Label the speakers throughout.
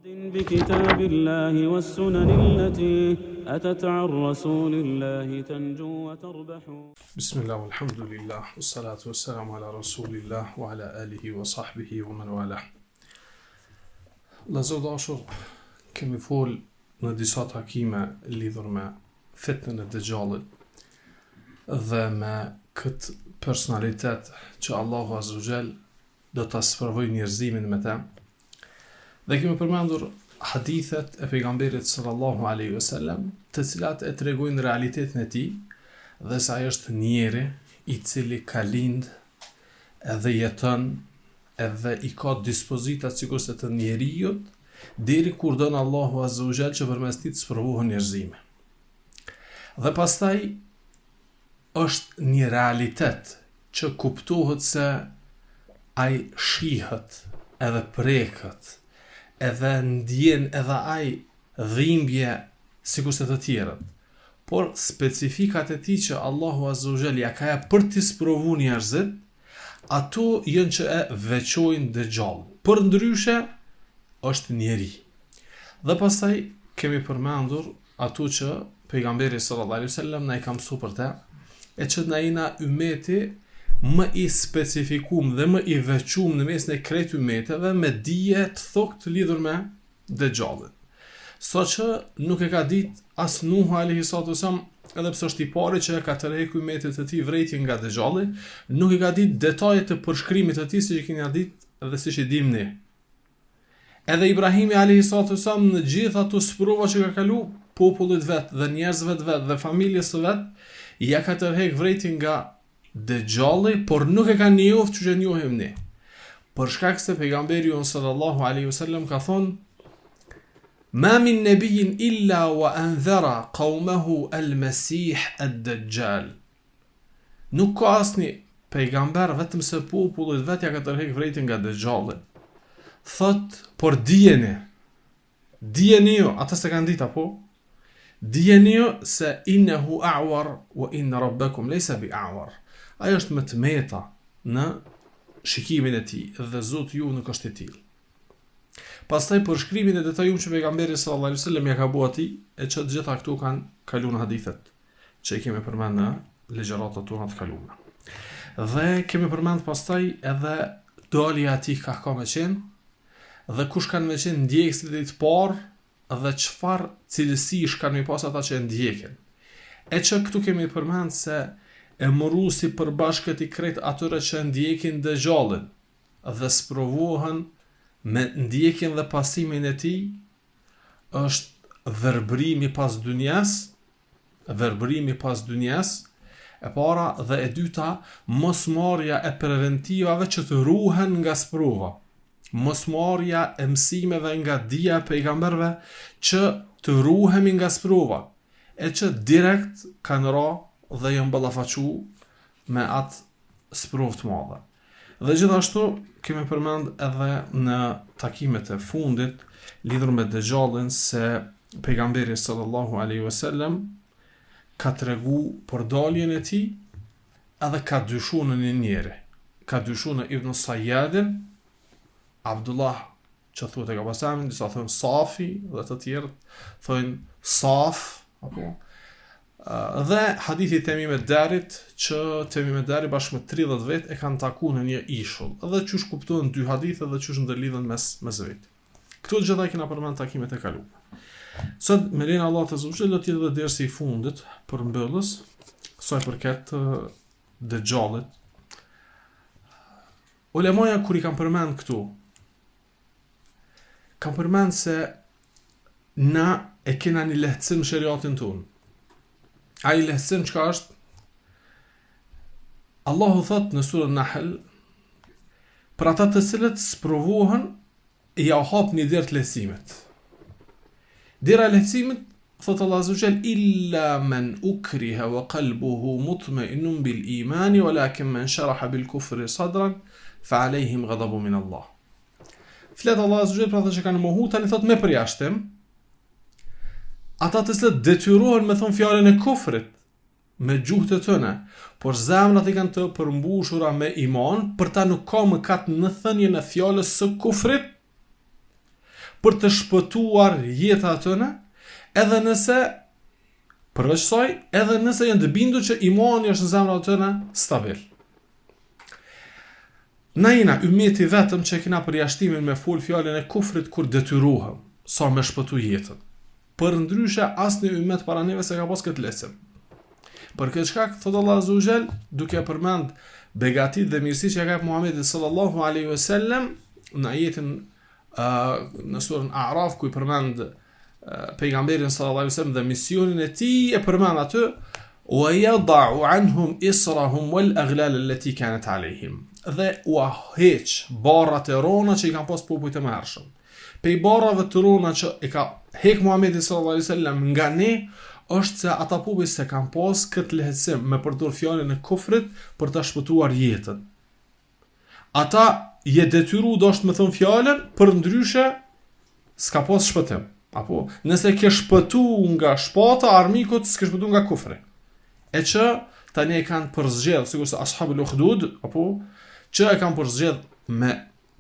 Speaker 1: بكتاب الله والسنن التي أتت عن رسول الله تنجو وتربح.
Speaker 2: بسم الله والحمد لله والصلاة والسلام على رسول الله وعلى آله وصحبه ومن والاه. Lazo dashur, kemi fol në disa takime lidhur me fitnën e Dejjalit dhe me këtë personalitet që Allahu Azza wa Jall do ta sprovojë njerëzimin me të. Dhe kemi përmendur hadithet e pejgamberit sallallahu alaihi wasallam, të cilat e tregojnë realitetin e tij dhe se ai është njeri i cili ka lind edhe jeton edhe i ka dispozitat sikurse të njerijut deri kur don Allahu Azza wa Jall që përmes tij të sprovohen njerëzimi. Dhe pastaj është një realitet që kuptohet se ai shihet edhe preket edhe ndjen edhe ai dhimbje sikurse të tjerët. Por specifikat e tij që Allahu Azza wa Jall ja ka për të sprovuar njerëzit, ato janë që e veçojnë Dejjal. Për ndryshe është njeri. Dhe pastaj kemi përmendur ato që pejgamberi sallallahu alaihi wasallam na i ka mësuar për të, e që na jena ummeti më i specifikum dhe më i veçum në mes në krejt ummeteve me dije të thokt lidhur me Dejjalin. So që nuk e ka dit as Nuhu alayhi salatu wasalam, edhe pse është i pari që e ka tërhequr ummetet e tij vrejtjen nga Dejjali, nuk e ka dit detajet të përshkrimit të tij siç e keni dit dhe siç e dim ne. Edhe Ibrahimi alayhi salatu wasalam në gjithë ato sprova që ka kalu popullit vet dhe njerëzve të vet dhe familjes së vet, ja ka tërhequr vrejtjen nga Dejjali, por nuk e ka njoft që njohim ne. Për shkak se pejgamberi sallallahu alaihi wasallam ka thonë: "Ma min nabiyyin illa wa anzara qaumahu al-Masih ad-Dajjal." Nuk ka asnjë pejgamber vetëm se popullit vet ja ka tërhequr vrejtjen nga Dejjali. Thot, por dijeni jo, ata se kanë ditë apo? Dijeni jo se innehu a'war wa inna rabbakum laysa bi'a'war. Ajo është më të meta në shikimin e tij dhe Zoti ju nuk është i tillë. Pastaj për shkrimin e detajum që pejgamberi sallallahu alaihi wasallam ja ka bua atij, e që të gjitha këtu kanë kaluar në hadithet që i kemi përmend në ligjëratat tona të kaluara. Dhe kemi përmend pastaj edhe dalja e tij ka me qenë dhe kush kanë me qenë ndjekësit e tij të parë dhe çfarë cilësish kanë me pas ata që e ndjekin. E që këtu kemi përmend se e morusi përbashkët i krejt atyre që ndjekin Dejjalin dhe sprovohen me ndjekin dhe pasimin e tij, është verbërimi pas dynjas, e para dhe e dyta, mosmarrja e preventivave që të ruhen nga sprova, mosmarrja e mësimeve nga dija e pejgamberve që të ruhemi nga sprova, e që direkt kanë ra dhe janë ballafaqu me atë sprovë të madhe. Dhe gjithashtu kemi përmend edhe në takimet e fundit lidhur me Dejjalin se pejgamberi sallallahu alaihi wasallam ka tregu për daljen e tij edhe ka dyshuar në një njeri. Ka dyshuar në Ibn Sayyadin, Abdullah që thuhet e ka pasamin, disa thonë Safi dhe të tjerë thonë Saf, apo dhe hadithi Temim ad-Darit që Temim ad-Dari bashkë me 30 vet e kanë takuar në një ishull. Dhe çush kuptohen dy hadithe dhe çush ndërlidhen mes vet. Këto gjitha kena përmend takimet e kaluara. Sot me lenin Allah të zotësh do të jetë dersi i fundit për mbyllës, sa i përket Dejjalit. Ulemaja kur i kanë përmend këtu, kanë përmend se na e kena një lehtësim shariatin tonë. A i lehtësim çka është? Allahu thot në surën Nahl, për ata të cilët sprovohen, ja hap një derë të lehtësimit. Dera e lehtësimit, thot Allah Azza wa Jall, illa man ukriha wa qalbuhu mutma'innun bil imani walakin man sharaha bil kufri sadran fa alejhim ghadabu min Allah. Flet Allah Azza wa Jall për ata që kanë mohu, tani thot me përjashtim, ata të cilët detyrohen me thonë fjalën e kufrit me gjuhët e tëne, por zemrat i kanë të përmbushura me iman, për ta nuk ka mëkat në thënien e fjalës së kufrit, për të shpëtuar jeta atyne, edhe nëse përveç saj, edhe nëse janë të bindur që imani është në zemrat atyne stabil. Na jena ummeti vetëm që kena përjashtimin me fol fjalën e kufrit kur detyrohem, sa me shpëtu jetën. Për ndryshe asnjë ummet para neve se ka pas këtë lehtësim. Për këtë shkak thot Allah Azza wa Jall, duke përmend begatit dhe mirësitë që ka Muhamedi sallallahu alaihi wasallam në ajetin në surën A'raf ku i përmend pejgamberin sallallahu alaihi wasallam dhe misionin e tij, e përmend atë wa yad'u anhum israhum wal aghlal allati kanat alaihim. Dhe u heq barrat e rona që i kanë pas popujt e mëhershëm. Pej barrave të rona që i ka hek Muhamedi sallallahu alaihi wasallam nga ne, është se ata popull se kanë pas këtë lehtësim me përdor fjalën e kufrit për ta shpëtuar jetën. Ata je detyru dosht me thon fjalën, për ndryshe s'ka pas shpëtim. Apo nëse ke shpëtu nga shpata armikut, s'ke shpëtu nga kufri. E që tani e kanë përzgjedh, sikur se ashabul ukhdud, apo që e kanë përzgjedh me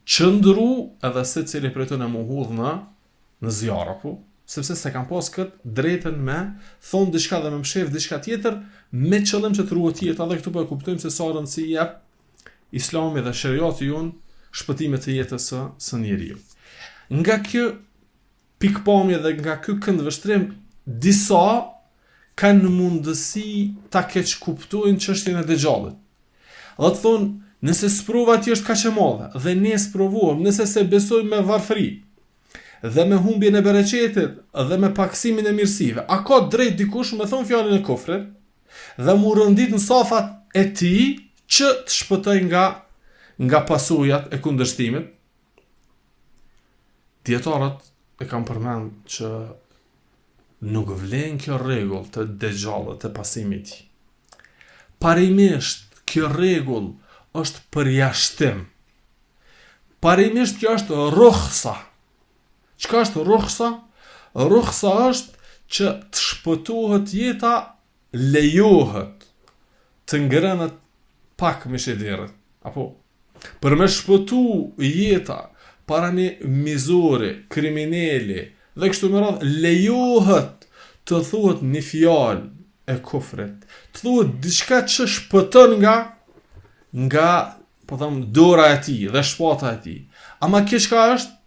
Speaker 2: qëndru edhe secili prej tyre me hudh në zjarr, apo sepse se kanë pas këtë drejtën me thonë diçka dhe me mshef diçka tjetër me qëllim që të ruhet jeta, dhe këtu po e kuptojmë se sa rëndësi jep Islami dhe shariati jon shpëtimit të jetës së njeriu. Nga kjo pikpamje dhe nga ky këndvështrim, disa kanë mundësi ta keq kuptojnë çështjen e Dejxhallit. Dhe të thonë, nëse sprova ti është kaq e madhe dhe ne sprovuam, nëse se besojmë me varfëri dhe me humbjen e bereqetit dhe me paksimin e mirësive, a ka drejt dikush me thonë fjalën e kufrit dhe mu rëndit në safat e tij që të shpëtoj nga pasojat e kundërshtimit? Dietarët e kam përmend që nuk vlen kjo rregull të Dejxhallit të pasimit. Parimisht kjo rregull është përjashtim. Parimisht kjo është rukhsa. Çka është rukhsa? Rukhsa është që të shpëtohet jeta, lejohet të ngrënët pak me shederët. Apo për me shpëtu jeta para një mizore, kriminali, dhe kështu me radhë, lejohet të thuhet një fjalë e kufrit, të thuhet diçka që shpëton nga po them dora e tij dhe shpata e tij. Ama kjo çka është?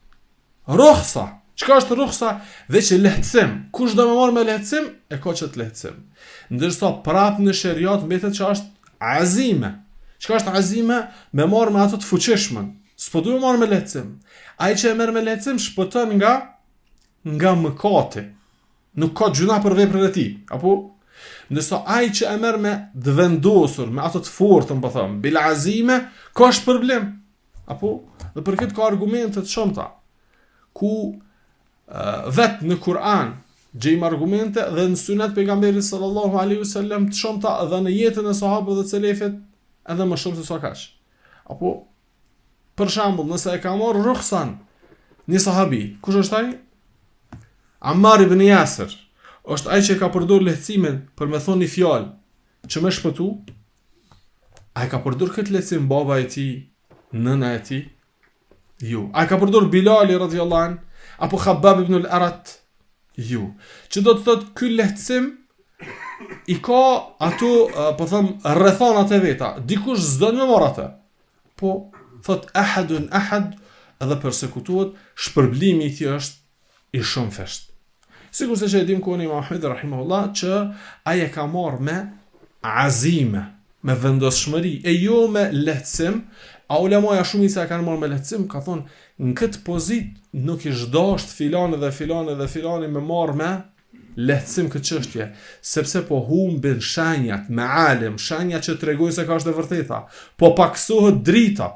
Speaker 2: Rukhsa. Çka është rukhsa? Veç lehtësim. Kush do më marr me lehtësim, e ka çet lehtësim. Ndërsa prap në sheriat mbetet që është azime. Çka është azime? Me marr me ato të fuqishmën. S'po duhet marr me lehtësim. Ai që e merr me lehtësim shpëton nga mëkati. Nuk ka gjuna për veprën e tij. Apo ndërsa ai që e merr me të vendosur, me ato të fortën, po them, bil azime, ka është problem. Apo dhe për këtë ka argumente të shumta ku vetë në Kur'an gjejmë argumente dhe në sunet pejgamberit sallallahu alaihi wasallam të shumta dhe në jetën e sahabëve dhe selefit edhe më shumë se sa kaq. Apo për shembull, nëse e ka marrë rukhsan një sahabi, kush është ai? Ammar ibn Yasir. Është ai që ka përdor lehtësimin për me thonë një fjalë që më shpëtu? Ai ka përdor këtë lehtësim baba e tij, nëna e tij? Jo. Ai ka përdor Bilali radhiyallahu an, apo Khabbab ibn al-Arat? Jo. Që do të thotë ky lehtësim i ka ato, po them, rrethonat e veta. Dikush s'do të më marr atë. Po thot ahad edhe përsekutohet, shpërblimi i tij është i shumë fesht. Sikur se që e dim ku Imam Ahmed rahimahullah që ai e ka marrë me azime, me vendoshmëri, e jo me lehtësim. A ulemaja shumica e kanë marrë me lehtësim, ka thonë, në këtë pozit nuk i zhdasht filani dhe filani me marrë me lehtësim këtë çështje, sepse po humbin shenjat me alim, shenjat që tregojnë se ka është e vërteta, po paksohet drita.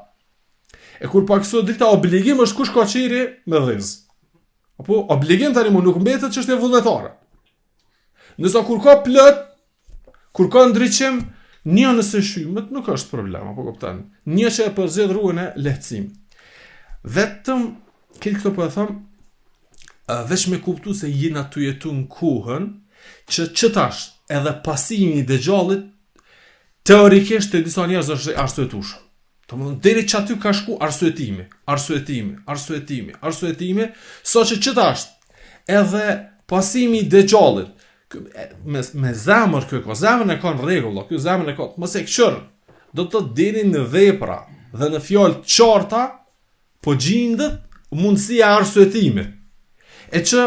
Speaker 2: E kur paksohet drita, obligim është kush ka qiri me dhiz. Apo obligim tani mu nuk mbetet çështje vullnetare. Nëse kur ka plot, kur ka ndriçim, një nëse shymët nuk është problem, apo kupton. Një që e përzgjedh rrugën e lehtësimit. Vetëm këto po e them veç me kuptu se jena të jetu në kohën që tash edhe pasimi i Dejxhallit teorikisht të disa njerëz është arsyetshëm. Domethënë deri që aty ka shku arsyetimi, saqë ç'ta është. Edhe pasimi I Dejxhallit, me zemër kjo ka, zemrën e ka në rregull, ky zemrën e ka, mos e kçur. Do të thotë deri në vepra dhe në fjalë të qarta, po gjendet mundësia e arsyetimit. E që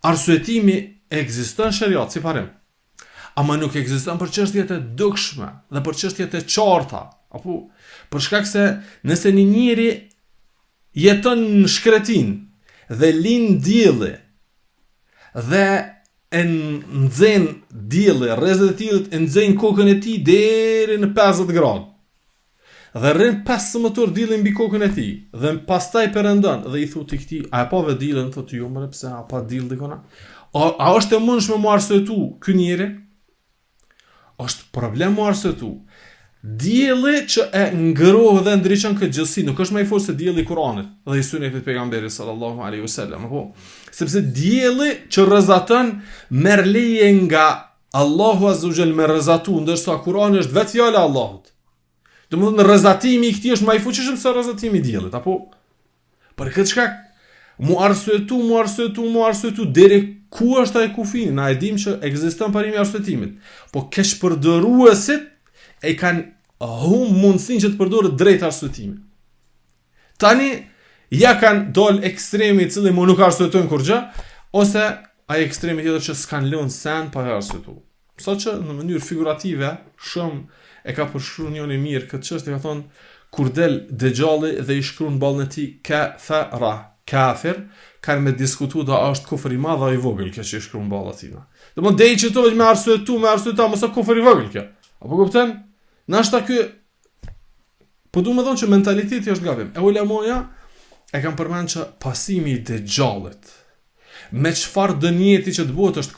Speaker 2: arsyetimi ekziston në shariat si parim. Ama nuk ekziston për çështjet e dukshme dhe për çështjet e qarta. Apo për shkak se nëse një njeri jeton në shkretin dhe lind dielli dhe e nxen dielli, rrezet e diellit e nxen kokën e tij deri në 50 gradë. Dhe rrin 15 orë dielli mbi kokën e tij dhe pastaj perëndon dhe I thotë këtij, a e pa ve diellin, thotë jo, më pse a pa diell dikona? A është e mundshme mu arsyetu ky njeri? Është problem mu arsyetu. Dielli që e ngërohet dhe ndriçon këtë gjësi nuk është më I fortë se dielli I Kuranit dhe I sunetit të pejgamberit sallallahu alaihi wasallam, apo sepse dielli që rrezaton merr leje nga Allahu azza wa jall me rrezatu, ndërsa Kurani është vetë fjala e Allahut. Domethënë rrezatimi I këtij është më I fuqishëm se rrezatimi I diellit, apo për këtë shkak mu arsyetu deri ku është ai kufini, na e dim që ekziston parimi I arsyetimit, po keqpërdëruesit e kanë mundësinë që të përdorë drejt arsyetimit. Tani ja kanë dol ekstremi I cili mu nuk arsyetojnë kur gjë, ose ai ekstremi tjetër që s'kan lënë sen pa arsyetuar. Saqë në mënyrë figurative shumë e ka përshkruar njëri mirë këtë çështje, ka thonë kur del Dejxhalli dhe I shkruan ballën e tij kafir, kanë me diskutu da është kufër I madh apo I vogël kjo që I shkruan ballën e tij. Domthonë deri që to me arsyetu, mos ka kufër I vogël kjo. Apo kupton? Nashta ky po du me thonë që mentaliteti është gabim. E ulemoja e kam përmend që pasimi I Dejxhallit me çfarë dënjeti që të bëhet është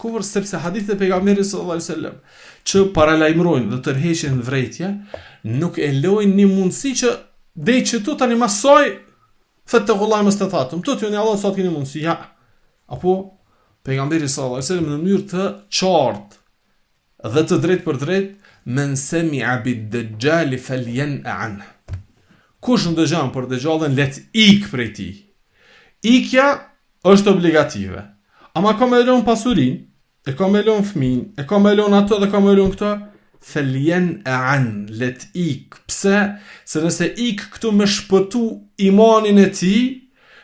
Speaker 2: kufër. Sepse hadithet e pejgamberit sallallahu alaihi wasallam që paralajmërojnë dhe tërheqin vrejtje nuk e lojnë një mundësi që deri që tu tani masoj fattaqullahi mastata'tum. Tu jeni Allah sa keni mundësi. Ja. Apo pejgamberi sallallahu alaihi wasallam në mënyrë të qartë dhe të drejtë për drejtë, men sami'a bid-dajjal falyan'a anhu. Kush ndëgjon për Dejxhallin let ik prej tij. Ikja është obligative. Ama ka me lënë pasurinë, e ka me lënë fëmijën, e ka me lënë ato dhe ka me lënë këto, falyan'a an, let ik. Pse? Se nëse ik këtu me shpëtu imanin e tij,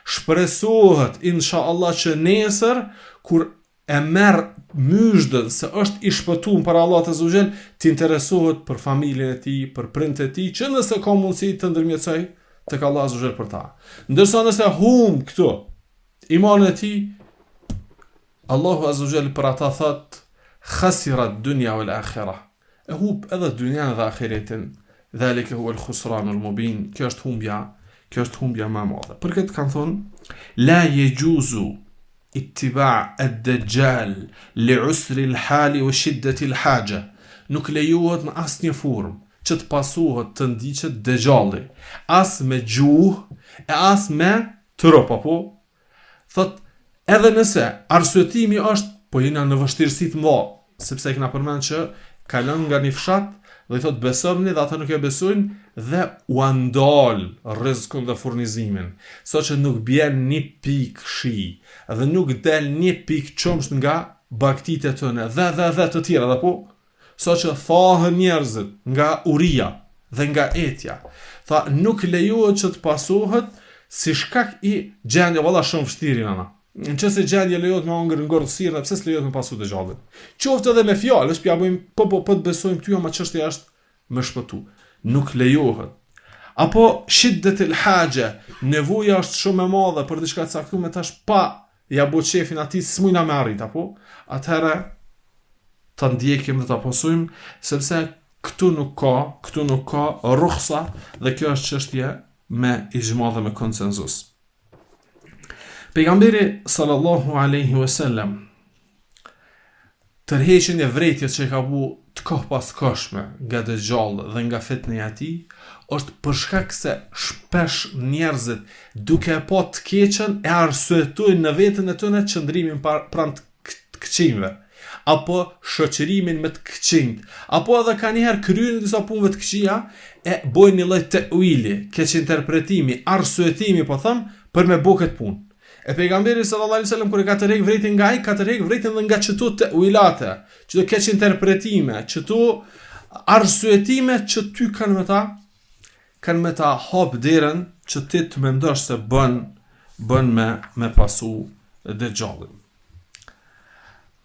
Speaker 2: shpresohet inshallah që nesër kur e merr myshdën se është I shpëtuar për Allah azza wa jall, të interesohet për familjen e tij, për prindët e tij, që nëse ka mundësi të ndërmjetësoj tek Allah azza wa jall për ta. Ndërsa nëse humb këtu imanin e tij, Allahu azza wa jall për ata thot khasira ad-dunya wal akhirah. E hub edhe dynjan dhe ahiretin. Dhalika huwa al-khusran al-mubin. Kjo është humbja më e madhe. Për këtë kanë thonë la yajuzu ittiba' ad-dajjal li'usri al-hali wa shiddati al-haja. Nuk lejohet në asnjë formë që të pasohet të ndiqet Dejxhalli, as me gjuhë e as me trup, apo thot edhe nëse arsyetimi është po jena në vështirësi të mëdha, sepse kena përmend që kalon nga një fshat dhe I thot besoni dhe ata nuk e besojnë dhe u andal rrezikun dhe furnizimin, saqë nuk bjen një pikë shi dhe nuk del një pikë qumsht nga baktitë tëne dhe të tjera, apo saqë thahen njerëzit nga uria dhe nga etja. Tha nuk lejohet që të pasohet si shkak I gjendje, valla shumë vështirë ana. Nëse gjendje lejohet me ëngër ngordhësirë, pse s'lejohet me pasu Dejxhallin? Qoftë edhe me fjalë, s'pja bëjmë po të besojmë ty, ama çështja është me shpëtu. Nuk lejohet. Apo shiddatul haja, nevoja është shumë e madhe për diçka të caktuar, tash pa ja bë shefin atij s'mujna me arrit, apo atëherë ta ndjekim dhe ta pasojmë, sepse këtu nuk ka rukhsa dhe kjo është çështje me ijma dhe me konsenzus. Pejgamberi sallallahu alaihi wasallam tërheqjen e vrejtjes që ka bu të kohë pas kohshme nga Dejxhalli dhe nga fitneja e tij është për shkak se shpesh njerëzit duke pa të keqen e arsyetojnë në veten e tyre qëndrimin pranë të këqijve. apo shoqërimin me të këqinjt, apo edhe ka njëherë kryen disa punëve të këqija e bojnë një lloj te'wili, keq interpretimi, arsyetimi po them, për me bë këtë punë. E pejgamberi sallallahu alaihi wasallam kur e ka tërheq vretin nga ai, ka tërheq vretin dhe nga çto te'wilate, çdo keq interpretime, çto arsyetime që ty kanë me ta hap derën që ti të mendosh se bën me pasu Dejjalin.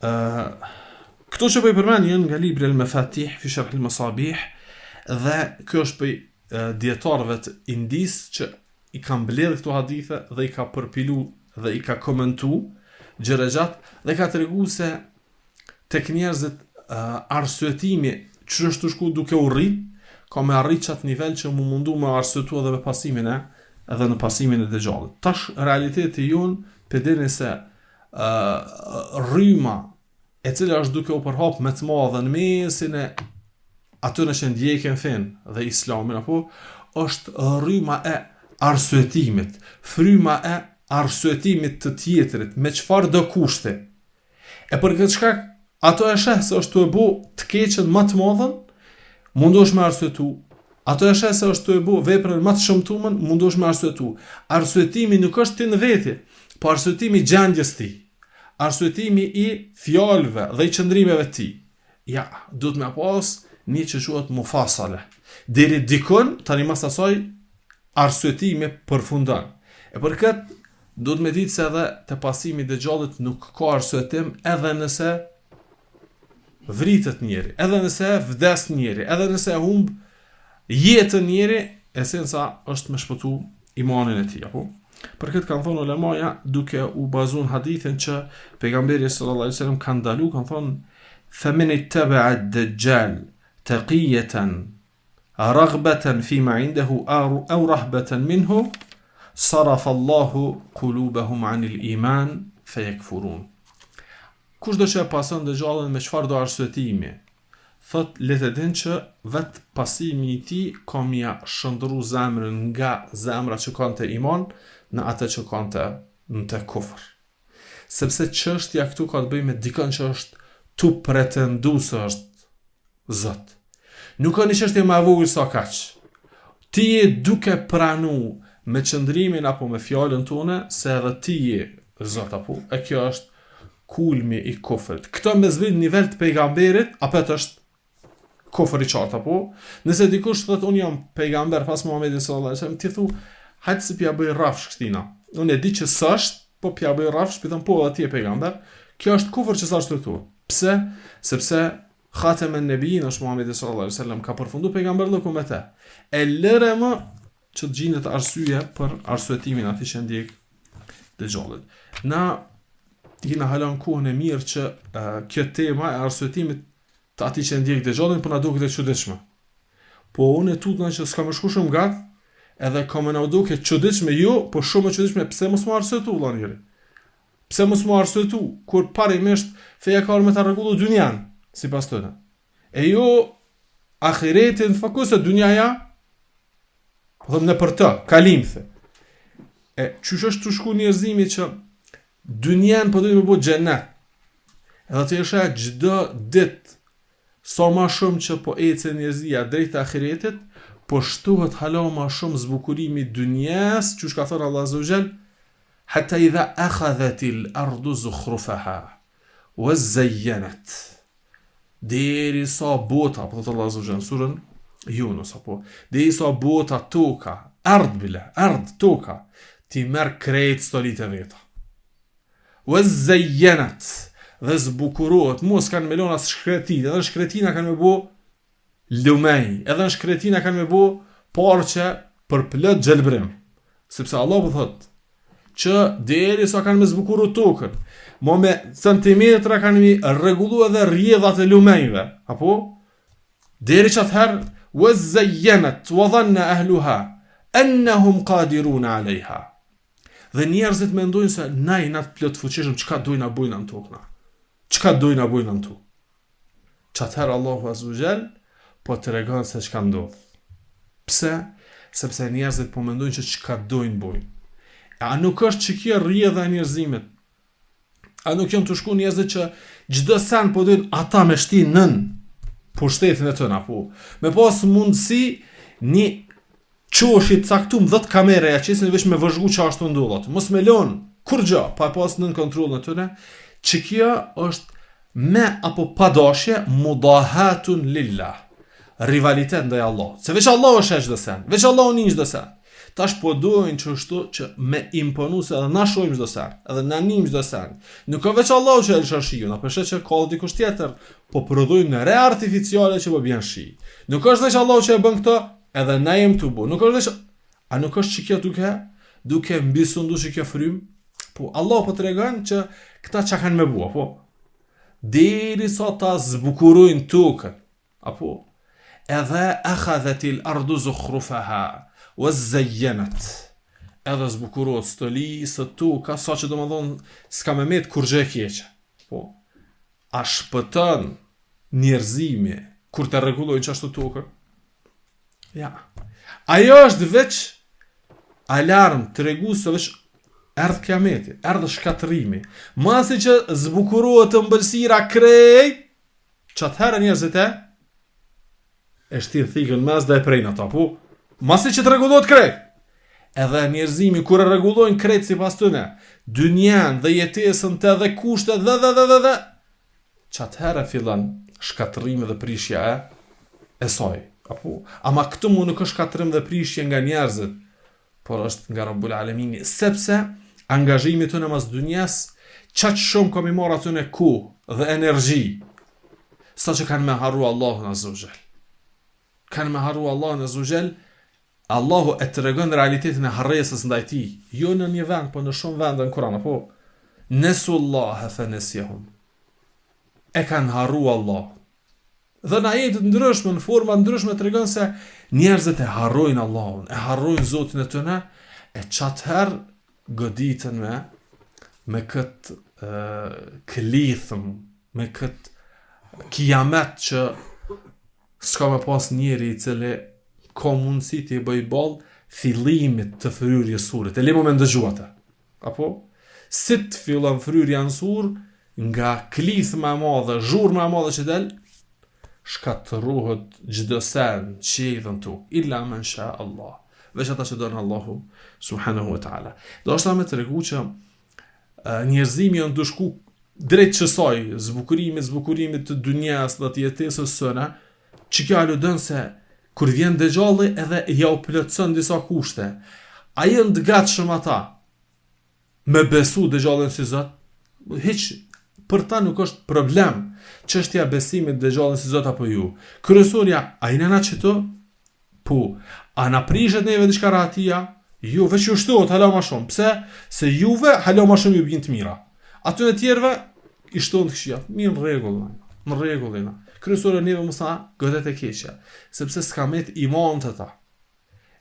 Speaker 2: Këto që po i përmend janë nga libri Al-Mafatih fi Sharh Al-Masabih, dhe kjo është për dietarëve të Indis që i kanë mbledhur këto hadithe dhe i ka përpilu dhe i ka komentu gjëra gjatë dhe ka treguar se tek njerëzit arsyetimi që është të shku duke u rrit, ka me arrit qatë nivel që mu mundu me arsyetu edhe me pasimin edhe në pasimin e Dejjallit. Tash realiteti jonë përderi se rryma e cila është duke u përhap me të madhe në mesin e atyre që ndjekin fen dhe islamin, apo është rryma e arsyetimit, fryma e arsyetimit të tjetrit me çfarë do kushti. E për këtë shkak ato e sheh se është të e bu të keqen më të madhen, mundosh me arsyetu. Ato e sheh se është të e bu veprën më të shëmtuar, mundosh me arsyetu. Arsyetimi nuk është ti në veti, po arsyetimi i gjendjes ti. Arsyetimi i fjalëve dhe i qëndrimeve ti. Ja, duhet me pas një që quhet mufasale. Deri dikon, tani mas asaj, arsyetimi përfundon. E për këtë, duhet me ditë se edhe të pasimi Dejjallit nuk ka arsyetim edhe nëse vritet njeri, edhe nëse vdes njeri, edhe nëse humb jetën njeri, esenca është me shpëtu imanin e tij, apo? Për këtë kanë thonë ulemaja, duke u bazuar në hadithin që pejgamberi sallallahu alaihi wasallam ka ndalu, kanë thonë faman ittaba'a ad-dajjal taqiyatan raghbatan fima 'indahu aw rahbatan minhu sarafa Allahu qulubahum 'anil iman fayakfurun. Kush do që e pason Dejjallin me çfarë do arsyetimi, thot le të din që vetë pasimi i tij ka mja shëndru zemrën nga zemra që kanë të iman në atë që kanë të kufër. Sepse çështja këtu ka të bëjë me dikën që është tu pretendu se është Zot. Nuk ka një çështje më e vogël sa kaq. Ti je duke pranu me qëndrimin apo me fjalën tone se edhe ti je Zot, apo e kjo është kulmi i kufrit. Këto me zbrit nivel të pejgamberit, apet është kufri qartë, apo? Nëse dikush thot unë jam pejgamber pas Muhamedit sallallahu alaihi wasallam, ti thu, hajtë se pja bëj rrafsh këtina. Unë e di që s'është, po pja bëj rrafsh, pitëm po edhe ti e pejgamber. Kjo është kufër që s'është të tu. Pse? Sepse Khatem an-Nabiyyin është Muhamedi sallallahu alaihi wasallam, ka përfundu pejgamberlëku me te. E lëre më që të gjendet arsye për arsyetimin atij që ndjek Dejjallit. Na kena halon kohën e mirë që kjo tema e arsyetimit të atij që ndjek Dejjallin po na duket e çuditshme. Po unë tutna që s'ka më shku shumë gat, edhe ka më na duket çuditshme jo, po shumë e çuditshme pse mos më arsyetu vëlla njëri. Pse mos më arsyetu kur parimisht feja ka me ta rregullu dynjan, sipas tyre. E jo ahiretin fokus e dynjaja, po them në për të, kalim the. E çush është të shku njerëzimi që dynjan po do të më bëj xhenet. Edhe të isha çdo ditë sa më shumë që po ecën njerëzia drejt ahiretit, po shtohet hala më shumë zbukurimi i dynjas, çush ka thënë Allah azza wa jall, hatta idha akhadhat al-ardu zukhrufaha wa zayyanat. Deri sa bota, po thot Allah azza wa jall surën Yunus, apo deri sa bota toka, ard toka, ti merr krejt stolit e veta. Wa zayyanat, dhe zbukurohet, mos kanë melona shkretit, edhe shkretina kanë me bo lumej, edhe shkretina kanë me bo parqe për plët gjelbrim. Sepse Allah po thot që deri sa kanë me zbukuru tokën, mo me centimetra kanë me rregullu edhe rjedhat e lumejve, apo deri që atëherë wa zayyanat wa dhanna ahluha annahum qadirun alejha. Dhe njerëzit mendojnë se na të plot fuqishëm, çka dojnë na bojnë në tokë. Çka dojnë na bojnë në tu? Çatëherë Allahu azza wa jall po tregon se çka ndodh. Pse? Sepse njerëzit po mendojnë që çka dojnë bojnë. A nuk është që kjo rrjedha e njerëzimit? A nuk janë të shku njerëzit që Çdo sen po dojnë ata me shti nën pushtetin e tëna, po. Me pas mundësi një qoshit caktum 10 kamere ja qesin veç me vëzhgu që ashtu ndullat. Mos me lon kur gjë, pa pas nën kontrollin e tëne, që kjo është me apo padashje mudahatun lillah. Rivalitet ndaj Allah. Se veç Allah është e çdo sen, veç Allah unë çdo sen. Tash po dojnë që me imponu se edhe na shojmë çdo sen, edhe na nim çdo sen. Nuk ka veç Allah që e lëshon shiun, apo është që ka dikush tjetër, po prodhojnë në re artificiale që po bjen shi. Nuk është veç Allah që e bën këto, edhe na jem të bu. Nuk është veç, a nuk është që kjo duke mbi sundu që kjo frym? Po Allah po tregon që këta çka kanë me bua, po. Derisa ta zbukurojnë tokën, apo edhe akhadhatil ardu zukhrufaha wazayyanat. Edhe zbukurohet stoli së toka, sa që domethënë s'ka me met kur gjë e keqe. Po. A shpëton njerëzimi kur të rregullojnë çashtu tokën? Ja. Ajo është veç alarm tregues se veç erdh kiameti, erdh shkatërimi. Masi që zbukurohet ëmbëlsira krejt, çatëherë njerëzit e shtin thikën mes dhe e prejnë ata, po. Masi që të rregullohet krejt. Edhe njerëzimi kur e rregullojnë krejt sipas tyne, dynjan dhe jetesën të dhe kushtet dhe çatëherë fillon shkatërrimi dhe prishja e saj. Apo, ama këtu mu nuk është shkatërim dhe prishje nga njerëzit, por është nga Rabbul Alemini, sepse angazhimi të në mas dynjes, qaq shumë kam i marrë aty në kohë dhe energji, sa që kanë me harru Allahun Azugjel. Kanë me harru Allahun Azugjel, Allahu e të regon realitetin e harresës ndaj ti, jo në një vend, po në shumë vend në Kur'an, po, nesullaha fe nesjehum. E kanë harru Allah. Dhe në ajetet ndryshme, në forma ndryshme të regon se njerëzit e harrojnë Allahun, e harrojnë Zotin e tëne, e qatëherë goditën me këtë këlithëm, me këtë kiamet që s'ka me pas njeri i cili ka mundësi të i bëj ballë fillimit të fryrjes surit. E lemo me ndëgjuate. Apo? Si të fillon fryrja në sur, nga klith më e madhe, zhurmë më e madhe që del, shkatërohet çdo sen që i dhën tu, illa man sha Allah. Veç ata që donë Allahu subhanahu wa ta'ala. Do është ta me të regu që njerëzimi janë dushku drejt qësaj, zbukurimit të dunjas dhe të jetesës sëna, që kjo aludën se kur vjen dëgjalli edhe ja u plotson disa kushte, a janë të gatshëm ata me besu dëgjallin si Zot? Hiç për ta nuk është problem çështja besimit dëgjallin si Zot apo ju. Kryesorja, a i nëna qëto? Po, a na prishet neve diçka rahatia? Ju veç ju shtohet hala ma shumë. Pse? Se juve hala ma shumë ju bjën të mira. Aty në tjerve i shtohen të këshia. Mirë në regullina. Kryesorja neve mësa gëdet e keqja. Sepse s'ka met iman të ta.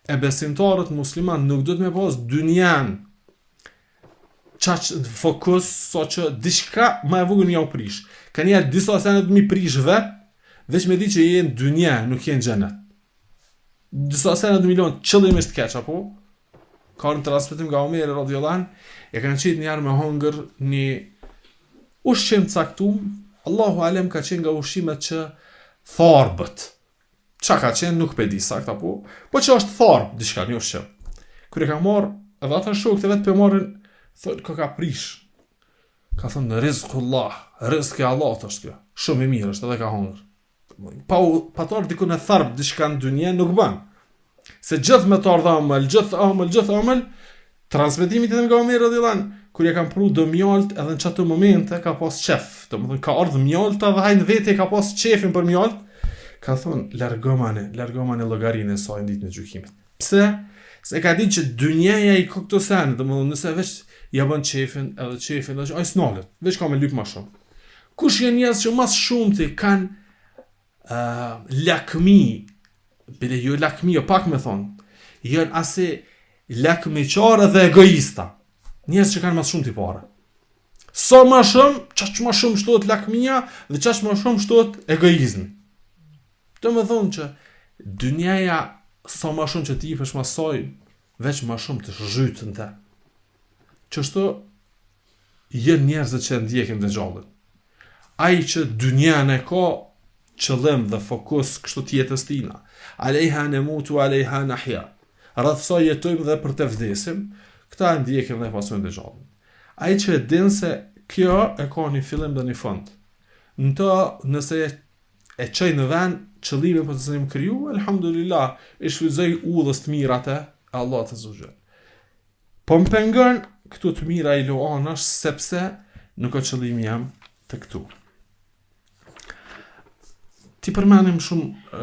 Speaker 2: E besimtarët musliman nuk do të me pas dynjan qaq fokus so që diçka ma e vogël një u prish. Ka njerë disa senet mi prish veç me di që jenë dynja, nuk jenë gjenet. Disa senet milion qëllimisht keq, apo? Ka në transmetim nga Omeri radhiyallahu anhu, e kanë qitë njerë me hongër një ushqim caktum, Allahu alem ka qenë nga ushqimet që tharbët. Qa ka qenë nuk pe di sakt, apo? Po që është tharb, diçka një ushqim. Kër e ka marrë, edhe ata shok të vetë për marrin, thërë ka prish. Ka thënë në rizkullah, rizk e Allah të është kjo. Shumë i mirë është edhe ka hongër. Pa të ardhë diku në tharb, diçka në dynje nuk ban. Se gjithë me të ardhë amël, gjithë amël, transmetimit edhe nga Omeri radhiyallahu anhu, kur ja kanë pru do mjalt edhe në çato momente ka pas qef. Domethënë ka ardhur mjalta dhe hajnë vete ka pas qefin për mjalt. Ka thonë largomane llogarinë e saj ditën e gjykimit. Pse? Se ka ditë që dynjaja i ka këto sene, domethënë nëse veç ja bën qefin, ai s'nolet, veç ka me lyp më shumë. Kush janë njerëz që mas shumti kanë lakmi, bile jo lakmi, jo pak me thonë, janë ase lakmiqare dhe egoista. Njerëz që kanë mas shumë t'i pare. Sa ma shumë, qaq ma shumë shtohet lakmia dhe qaq ma shumë shtohet egoizmi. Të me thonë që dynjaja sa ma shumë që t'i jepësh masoj, veç ma shumë të zhytën te. Qështu jenë njerëzët që ndjekin dhe gjallën. ai që dynjan e ka qëllim dhe fokus kështu tjetës tina. Alejha namutu alejha nahya. Rreth sa jetojmë dhe për të vdesim, këta e ndjekin dhe pasojnë dëgjallin. Ai që e din se kjo e ka një fillim dhe një fund. Nëse e çoj në vend qëllimin për të cilin kriju, elhamdulillah, e shfrytëzoj udhës të mirat e Allahut azza wa jall. Po më pengon këtu të mira i luanash sepse nuk ka qëllimi jam të këtu. Ti përmenim shumë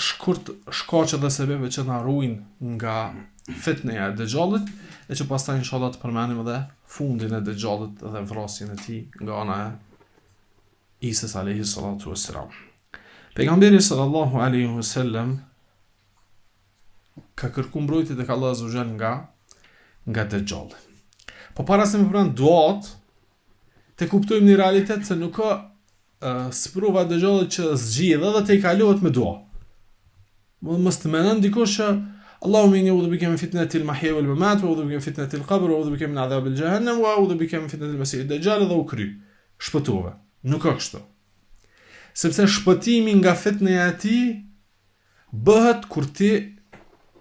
Speaker 2: shkurt shkaqe dhe sebeve që na ruajnë nga fitneja e dëgjallit, e që pastaj inshallah të përmenim edhe fundin e dëgjallit dhe vrasjen e tij nga ana e Isës alayhi salatu wassalam. Pejgamberi sallallahu alaihi wasallam ka kërku mbrojtje tek Allahu azza wa jall nga dëgjalli. Po para se më pranë duat, te kuptojmë një realitet se nuk ka sprova dëgjallit që zgjidhet dhe te i kalohet me dua. Mos të mendon dikush që Allahumma inni a'udhu bika min fitnati al-mahya wal mamat wa a'udhu bika min fitnati al-qabr wa a'udhu bika min adhab al-jahannam wa a'udhu bika min fitnati al-masih ad-dajjal dhe u kry. Shpëtove. Nuk ka kështu. Sepse shpëtimi nga fitneja e tij bëhet kur ti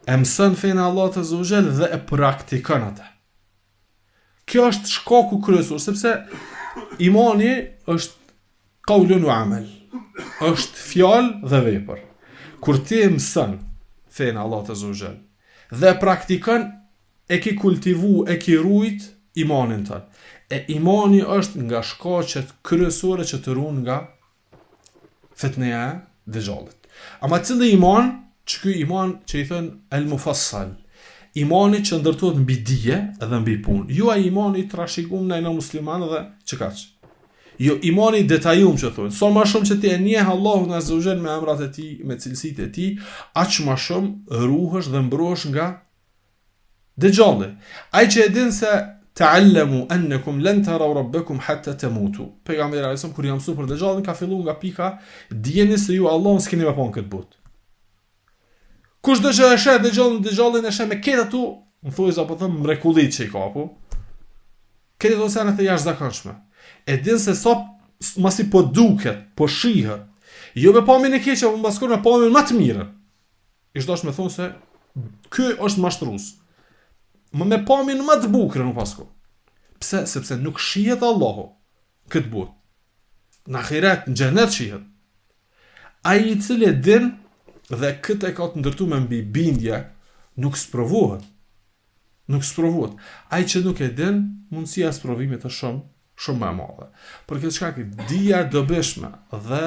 Speaker 2: e mëson fenë e Allahut azza wa jall dhe e praktikon atë. Kjo është shkaku kryesor, sepse imani është qaulun wa amal. Është fjalë dhe vepër. Kur ti e mëson fenë e Allahut azza wa jall dhe praktikon, e ki kultivu, e ki rujt imanin tënë. E imani është nga shkaqet kryesore që të ruan nga fitneja e dëgjallit. Ama cili iman, që ky iman që i thënë el-mufassal, imani që ndërtohet mbi dije edhe mbi punë. Jo ai imani trashëgum ndaj në musliman dhe çkaç. Jo imani detajum që thonë. Sa më shumë që ti e njeh Allahun azza wa jall me emrat e tij, me cilësitë e tij, aq më shumë ruhesh dhe mbrohesh nga dëgjalli. Ai që e din se ta'allamu annakum lan taraw rabbakum hatta tamutu. Pejgamberi alayhis kur jam mësuar për dëgjallin ka filluar nga pika dijeni se ju Allahun s'keni më pun këtë botë. Kush do që e sheh dëgjallin e sheh me këtë atu, më thuaj apo them mrekullit që i ka apo. Këtë do të thënë të jashtëzakonshme. E din se sa masi po duket, po shihet. Jo me pamjen e keqe, apo mbas kur me pamjen më të mirë. Ish dosh me thonë se ky është mashtrues. Më me pamjen më të bukur nuk pasko. Pse? Sepse nuk shihet Allahu këtë botë. Në ahiret, në xhenet shihet. Ai i cili din dhe këtë e ka të ndërtuar me mbi bindje, nuk sprovohet. Nuk sprovohet. Ai që nuk e din, mundësia e sprovimit është shumë më e madhe. Për këtë shkak dija e dobishme dhe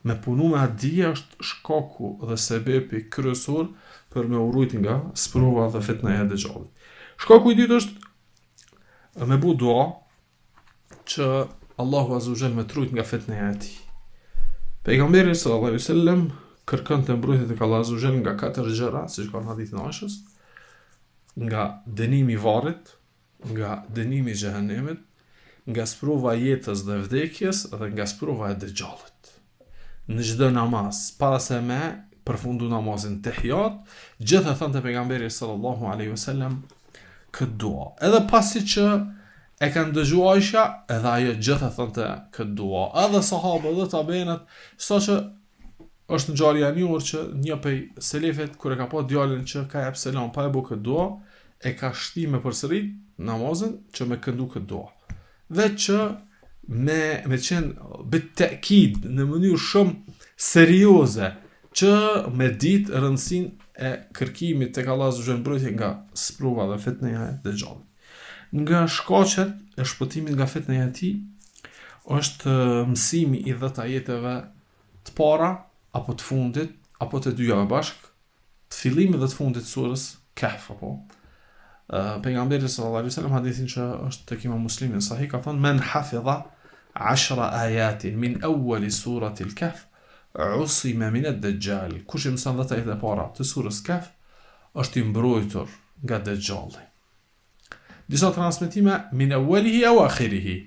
Speaker 2: me punu me atë dija është shkaku dhe sebepi kryesor për me urujt nga sprova dhe fitneja e dëgjallit. Shkaku i dytë është me bu dua që Allahu azza wa jall me trujt nga fitneja e tij. Pejgamberi sallallahu alaihi wasallam kërkon të mbrojtje tek Allahu azza wa jall nga 4 gjëra, siç ka në hadithin e Aishës, nga dënimi i varrit, nga dënimi i xhehenemit, nga sprova e jetës dhe vdekjes dhe nga sprova e dëgjallit. Në çdo namaz, para se me përfundu namazin tahiyat, gjithë e thënë të pejgamberi sallallahu alaihi wasallam këtë dua. Edhe pasi që e kanë dëgjuar Aisha, edhe ajo gjithë e thënë të këtë dua. Edhe sahabët dhe tabenët, saqë është ngjarja e njohur që një prej selefit kur e ka pa djalin që ka jap selam pa e bë këtë dua, e ka shti me përsërit namazin që me këndu këtë dua. Dhe që me qenë bit ta'kid në mënyrë shumë serioze, që me ditë rëndësinë e kërkimit tek Allahu azza wa jall mbrojtje nga sprova dhe fitneja e dëgjallit. Nga shkaqet e shpëtimit nga fitneja e tij është mësimi i 10 ajeteve të para apo të fundit apo të dyja bashk, të fillimit dhe të fundit të surës Kahf apo. Pejgamberi sallallahu alaihi wasallam hadithin që është tek Imam Muslimi sahih ka thënë men hafidha 10 ayatin min awwal surati al-Kahf usima min ad-dajjal. Kush i mëson 10 ajete para të surës Kahf është i mbrojtur nga dëgjalli. Disa transmetime min awwalihi aw akhirihi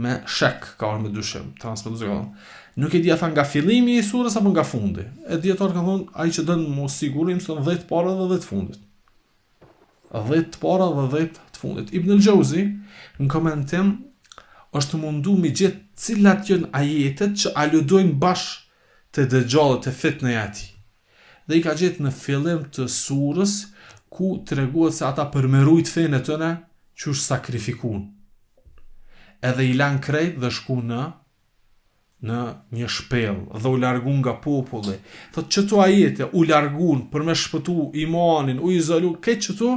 Speaker 2: me shak ka me dyshim transmetues. Nuk e di a tha nga fillimi i surës apo nga fundi. E dietar kanë thonë ai që don mos sigurim se 10 para dhe 10 fundit. 10 para dhe 10 të fundit. Ibn al-Jauzi në komentim është mundu mi gjithë cilat janë ajetet që aludojnë bashkë të dëgjallët të fitnë e ati. Dhe i ka gjithë në fillim të surës ku të reguat se ata përmerujt fejnë të tëne që është sakrifikun. Edhe i lanë krejt dhe shku në një shpel dhe u largun nga populli. Thot qëto ajete u largun për me shpëtu imanin, u izolu, këtë qëto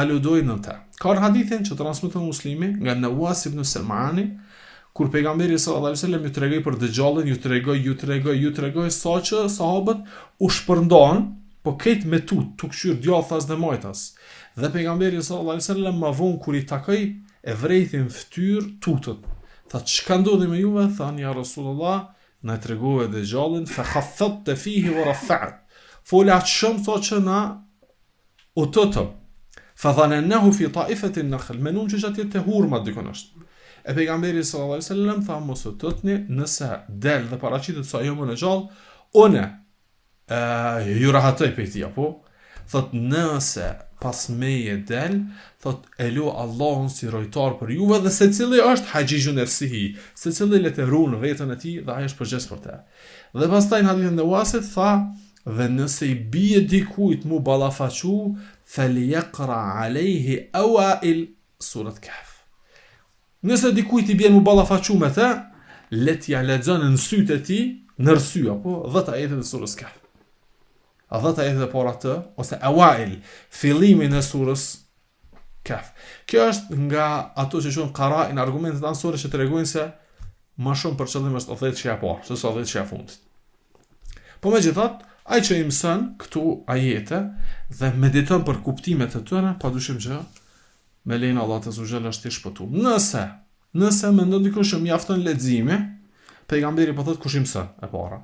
Speaker 2: aludojnë në te. Ka në hadithin që transmitën muslimi nga Nawas ibn Salmani, kur pejgamberi sallallahu alaihi wasallam ju tregoi për dëgjallin, ju tregoi sa që sahabët u shpërndan, po këtë me tu këshyr djathas dhe majtas. Dhe pejgamberi sallallahu alaihi wasallam ma vonë kur i takoi e vrejthin fytyr tutët. Tha çka ndodhi me juve? Than ja Rasulullah, na tregove dëgjallin, fa khaffat fihi wa rafa'at. Fola shumë sa që na u totëm. Fa dhanannahu fi ta'ifatin nakhl. Menum që atje te hurma dikon është. E pejgamberi sallallahu alaihi wasallam tha mos u totni nëse del dhe paraqitet sa jo më në gjallë, une ju rahatoj për ti, apo? Thot nëse pas meje del, thot elu Allahun si rojtar për juve dhe se cili është hajgjiju nërsihi, se cili le të runë vetën e ti dhe aje është përgjes për te. Dhe pas taj në hadithin dhe wasit tha, dhe nëse i bie dikujt mu balafaqu, falyaqra alejhi awail surat Kahf. Nëse dikujt i bjen mu balafaqu me te, letja lexon në sytë e ti, në rësy, apo 10 ajete të surës Kahf. 10 ajete të para të, ose awail, fillimin e surës Kahf. Kjo është nga ato që quhen qara'in, argumentet ansore që tregojnë se më shumë për qëllim është 10 që ja parë, se sa 10 që ja fundit. Po megjithatë, ai që i mëson këtu ajete dhe mediton për kuptimet e tyre, padyshim që me lejnë Allah të zugjel është i shpëtu. Nëse mendon dikush që mjafton leximi, pejgamberi po thotë kush i mëson e para.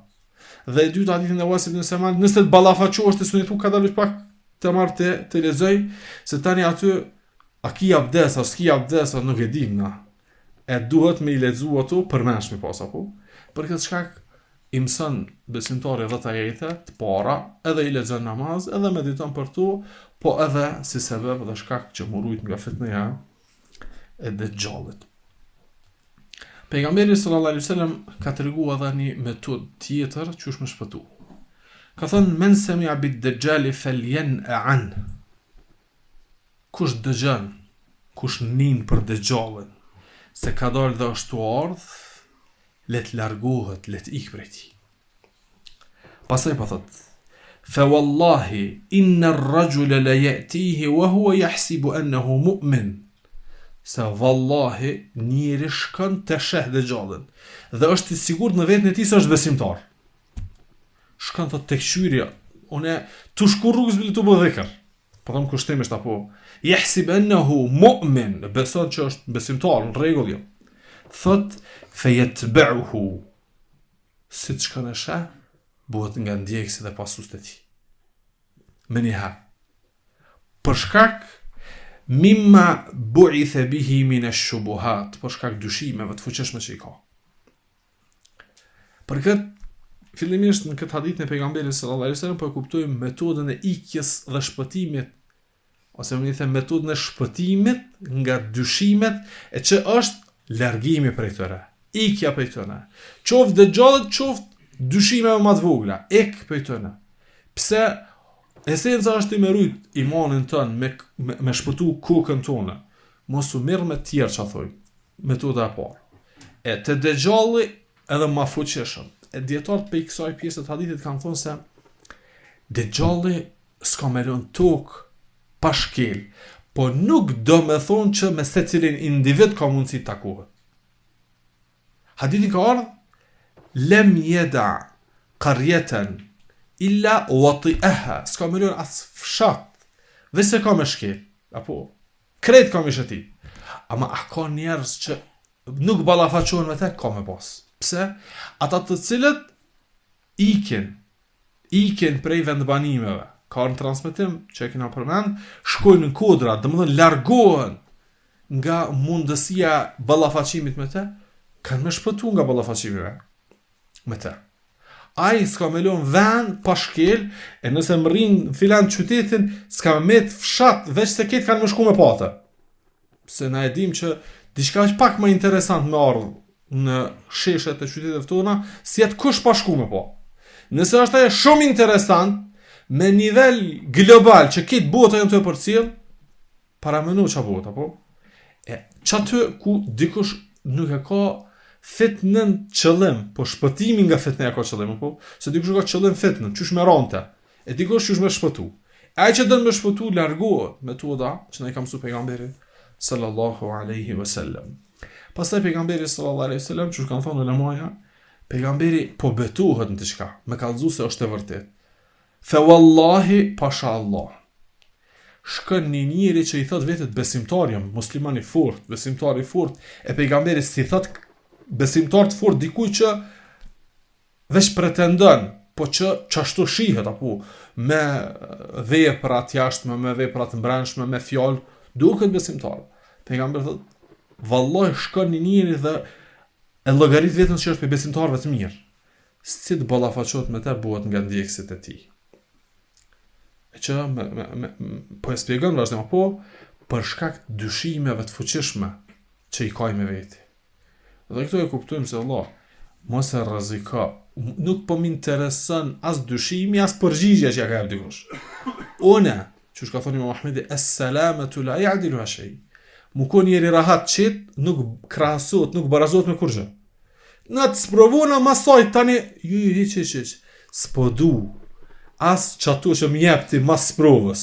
Speaker 2: Dhe e dyta hadithin e Nawas ibn Salman, nëse të ballafaqohesh të sunetu ka dalë pak të marr të lexoj, se tani aty a ki abdes, a s'ki abdes, nuk e dim na. E duhet me i lexu ato përmenshmi pas apo. Për këtë shkak i mëson besimtari 10 ajete të para, edhe i lexon namaz, edhe mediton për to, po edhe si sebeb dhe shkak që murujt nga fitneja e dëgjallit. Pejgamberi sallallahu alaihi wasallam ka treguar edhe një metodë tjetër që është më shpëtu. Ka thënë men sami'a bid-dajjal falyan'an. Kush dëgjon, kush nin për dëgjallin, se ka dalë dhe është tu ardh, let largohet, let ik prej tij. Pastaj po thot: "Fa wallahi inna ar-rajula la ya'tihi wa huwa yahsibu annahu mu'min." Se vallahi njëri shkon të sheh dëgjallin dhe është i sigurt në vetën e tij se është besimtar. Shkon thot tek qyria, unë tu shku rrugës bile tu bë dhikr. Po them kushtimisht apo yahsib annahu mu'min, beson që është besimtar në rregull jo. Thot fayatba'uhu. Si të shkon e sheh, bëhet nga ndjekësi dhe pasues të tij. Me një herë. Për shkak mimma bu'itha bihi min ash-shubuhat, për shkak dyshimeve të fuqishme që i ka. Për këtë, fillimisht në këtë hadith në pejgamberit sallallahu alaihi wasallam po e kuptojmë metodën e ikjes dhe shpëtimit, ose më them metodën e shpëtimit nga dyshimet, e që është largimi prej tyre, ikja prej tyre. Qoftë dëgjallet, qoftë dyshimeve më të vogla, ik prej tyre. Pse esenca është i merujt imanin tënë me shpëtu kokën tonë, mos u mirë me tjerë që a thoi, metoda e parë. E të dëgjalli edhe ma fuqishëm. E djetarët për i kësaj pjesët hadithit kanë thonë se dëgjalli s'ka me lënë tokë pa shkel, po nuk do me thonë që me se cilin individ ka mundësi të takohet. Hadithi ka ardhë, lem jeda qarjeten illa wati'aha, s'ka me lënë as fshat, dhe se ka me shkel, apo krejt ka me shëti. Ama a ka njerës që nuk balafaqohen me te, ka me pas. Pse? Ata të cilët ikin prej vendbanimeve, ka në transmitim që e kina përmend, shkojnë në kodra, dhe më dhënë largohen nga mundësia balafaqimit me te, kanë me shpëtu nga balafaqimive me te. Ai s'ka me lon vend pa shkel, e nëse më rrinë filan qytetin, s'ka me met fshat, veç se ketë kanë më shku me pate. Se na e dim që diçka që pak më interesant me ardhë në sheshet e qytetet tona, si jetë kush pa shku me po. Nëse është ajo shumë interesant, me nivel global që kitë bota jënë të e përcjell, paramenu qa bota, po? Qa të ku dikush nuk e ka fitnën qëllim, po shpëtimi nga fitnëja ka qëllim, po? Se dikush ka qëllim fitnën, qysh me rante, e dikush qysh me shpëtu. Ai që dënë me shpëtu, largohet metoda që ne ka mësu pejgamberi sallallahu alaihi wasallam. Pastaj pejgamberi sallallahu alaihi wasallam, çu kanë thonë ulemaja, pejgamberi po betohet në diçka, me kallëzu se është e vërtetë. Fa wallahi pasha Allah. Shkon një njeri që i thot vetet besimtar jam, musliman i fort, besimtar i fort, e pejgamberi si thot besimtar të fort dikuj që veç pretendon, po që çashtu shihet apo me vepra të jashtme, me vepra të mbrëmshme, me fjalë, duket besimtar. Pejgamberi thot vallahi shkon një njeri dhe e llogarit vetën që është për besimtarëve të mirë. Si të ballafaqohet me të buhet nga ndjekësit e tij. E që po e spjegon vazhdim apo për shkak të dyshimeve të fuqishme që i ka me veti. Dhe këto e kuptojmë se Allah mos e rreziko. Nuk po më intereson as dyshimi as përgjigjja që ja ka jap dikush. Unë, që ka thonë Imam Ahmedi, as-salamatu la ya'dilu shay. Mu ko njeri rahat qit, nuk krahasot, nuk barazohet me kurgjë. Në të sprovona masaj tani, hiq, s'po du, as qatu që m'jepti mas sprovës,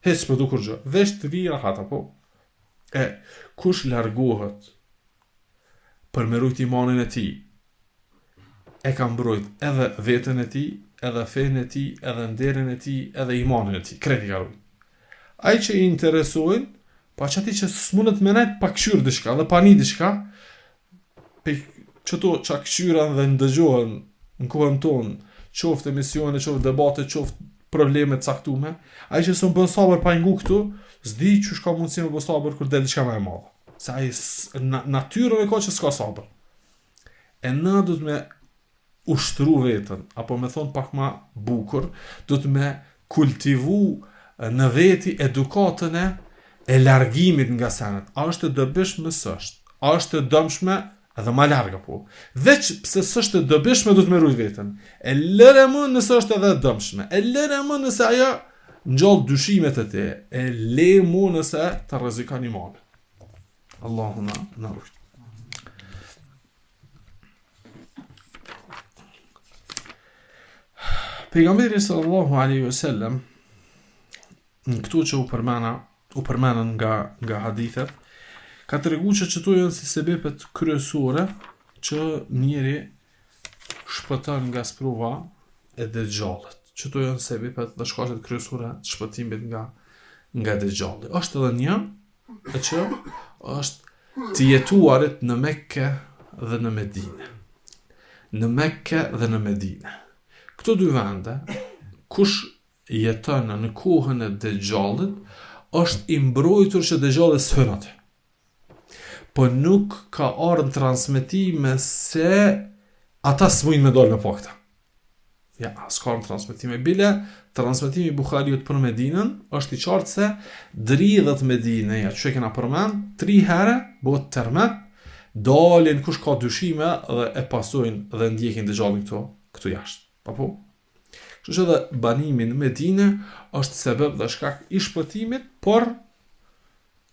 Speaker 2: hiq s'po du kurgjë, vesh të vi rahat, apo? Kush largohet për me rujt imanin e ti, e ka mbrojt edhe vetën e ti, edhe fen e ti, edhe nderin e ti, edhe imanin e ti, kreti ka rujt. Ai që i interesojnë, pa që ati që s'munët me nejtë pa këshyrë dishka dhe pa një dishka, pe qëto që këshyra dhe ndëgjohen në kohën tonë, qoftë emisione, qoftë debate, qoftë probleme të caktume, ai që s'u bën sabër pa ngu këtu, s'di që shka mundësi me bën sabër kur del diçka më e madhe. Se ai natyrën e ka që s'ka sabër. E na du të me ushtru vetën, apo me thonë pak ma bukur, du të me kultivu në veti edukatën e largimit nga senet. A është e dobishme s'është? A është e dëmshme edhe ma larga po? Veç pse s'është e dobishme du të me rujt vetën. E lëre më nëse është edhe dëmshme. E lëre më nëse aja ngjall dyshimet e te. E le më nëse të rrezikan imanin. Allahu na rujt. Pejgamberi sallallahu alaihi wasallam këtu që u përmenën nga hadithet, ka të regu që qëto janë si sebepet kryesore që njeri shpëton nga sprova e dëgjallit. Qëto janë sebepet dhe shkaqet kryesore të shpëtimit nga dëgjallit. Është edhe një e që është të jetuarit në Mekke dhe në Medine. Në Mekke dhe në Medine. Këto dy vende, kush jeton në kohën e dëgjallit, është i mbrojtur që dëgjalli s'hyn atë. Po nuk ka ardhur transmetime se ata s'mujnë me dalë me po këta. Ja, s'ka ardhur transmetime. Bile, transmetimi Buhariut për Medinën është i qartë se dridhët Medineja, që e kena përmend, 3 herë, bëhet termet, dalin kush ka dyshime dhe e pasojnë dhe ndjekin dëgjallin këtu jashtë. Apo? Kështu që dhe banimi në Medine është sebeb dhe shkak i shpëtimit, por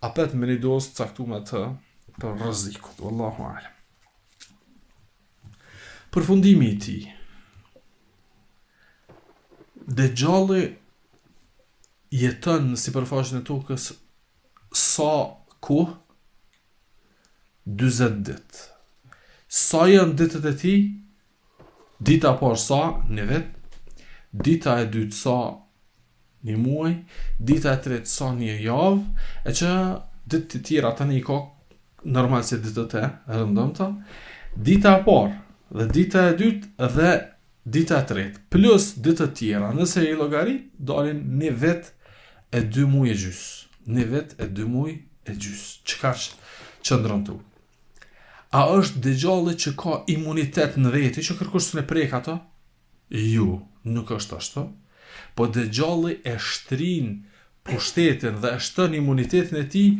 Speaker 2: apet me një dosë caktume të rrezikut. Wallahu a'lam. Përfundimi i tij. Dëgjalli jeton në sipërfaqen e tokës sa kohë? 40 ditë. Sa janë ditët e tij? Dita e parë sa? Një vit. Dita e dytë sa? Një muaj. Dita e tretë sa? Një javë. E që ditë të tjera tani i ka normal se ditët e rëndëmta. Dita e parë dhe dita e dytë dhe dita e tretë plus ditët tjera, nëse i llogarit, dalin 1 vit e 2 muaj e gjys. 1 vit e 2 muaj e gjys. Çka qëndron tu? A është dëgjalli që ka imunitet në veti, që kërkush s'e prek ato? Jo, nuk është ashtu. Po dëgjalli e shtrin pushtetin dhe e shton imunitetin e tij